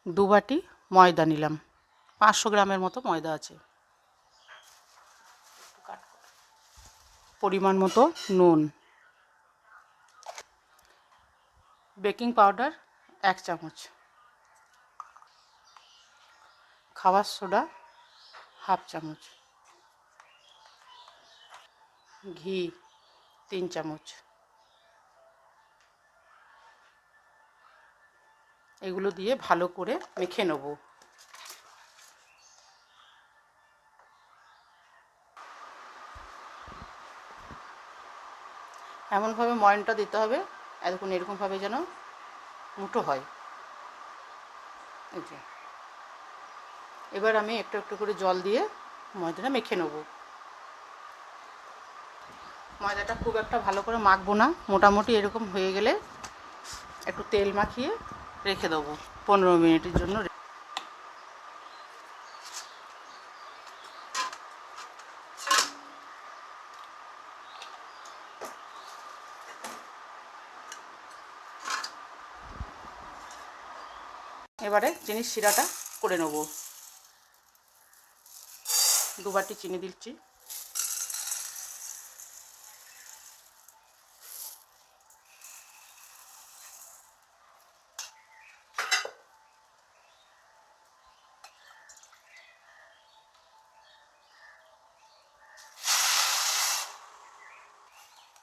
2 বাটি ময়দা নিলাম, 500 গ্রামের মতো ময়দা আছে। পরিমাণ মতো নুন, বেকিং পাউডার 1 চামচ, খাবার সোডা 1/2 চামচ, ঘি 3 চামচ। এগুলো দিয়ে ভালো করে মেখে নেব। এমনভাবে ময়নটা দিতে হবে দেখুন এরকমভাবে যেন মুঠো হয়। এই যে এবার আমি একটু একটু করে জল দিয়ে ময়দাটা মেখে নেব। ময়দাটা খুব একটা ভালো করে মাখবো না, মোটামুটি এরকম হয়ে গেলে একটু তেল মাখিয়ে রেখে দেবো 15 মিনিটের জন্য। এবারে চিনির শিরাটা করে নেব। 2 বাটি চিনি দিচ্ছি,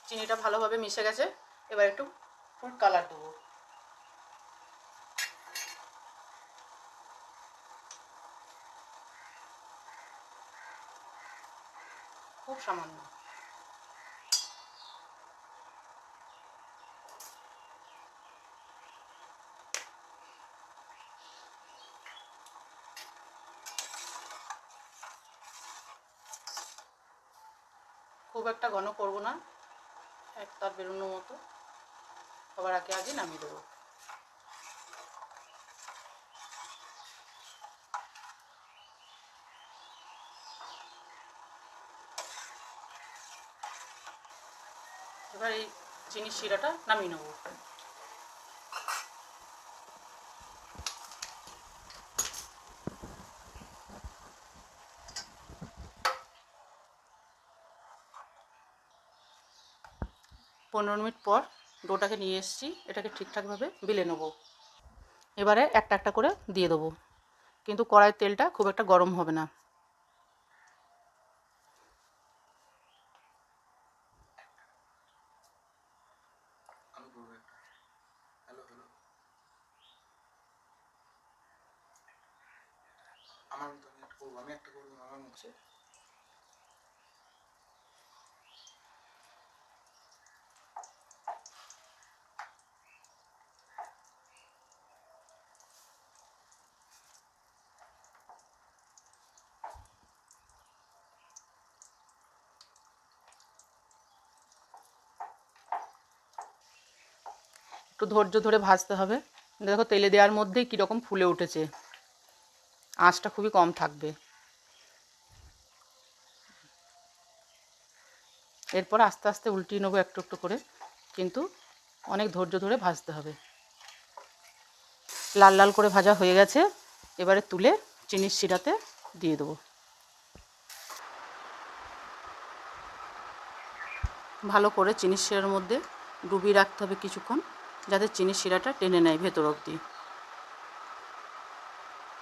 চিনিটা ভালোভাবে মিশে গেছে। এবার একটু ফুড কালার দেবো, খুব সামান্য। খুব একটা ঘন করব না, এক তার বেরোনোর মতো। আবার আগে আগে নামিয়ে দেবো। এবার এই চিনির শিরাটা নামিয়ে নেব। পনেরো মিনিট পর ডোটাকে নিয়ে এসেছি, এটাকে ঠিকঠাকভাবে বেলে নেব। এবারে একটা একটা করে দিয়ে দেবো, কিন্তু কড়াইয়ের তেলটা খুব একটা গরম হবে না। একটু ধৈর্য ধরে ভাজতে হবে। দেখো তেলে দেওয়ার মধ্যেই কীরকম ফুলে উঠেছে, আঁচটা খুবই কম থাকবে। এরপর আস্তে আস্তে উল্টিয়ে নেবো একটু একটু করে, কিন্তু অনেক ধৈর্য ধরে ভাজতে হবে। লাল লাল করে ভাজা হয়ে গেছে, এবারে তুলে চিনির শিরাতে দিয়ে দেবো। ভালো করে চিনির শিরার মধ্যে ডুবিয়ে রাখতে হবে কিছুক্ষণ, যাতে চিনির শিরাটা টেনে নেয় ভেতর অবধি।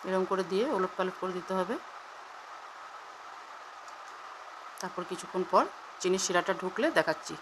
এরকম করে দিয়ে ওলট পালট করে দিতে হবে। তারপর কিছুক্ষণ পর চিনির শিরাটা ঢুকলে দেখাচ্ছি।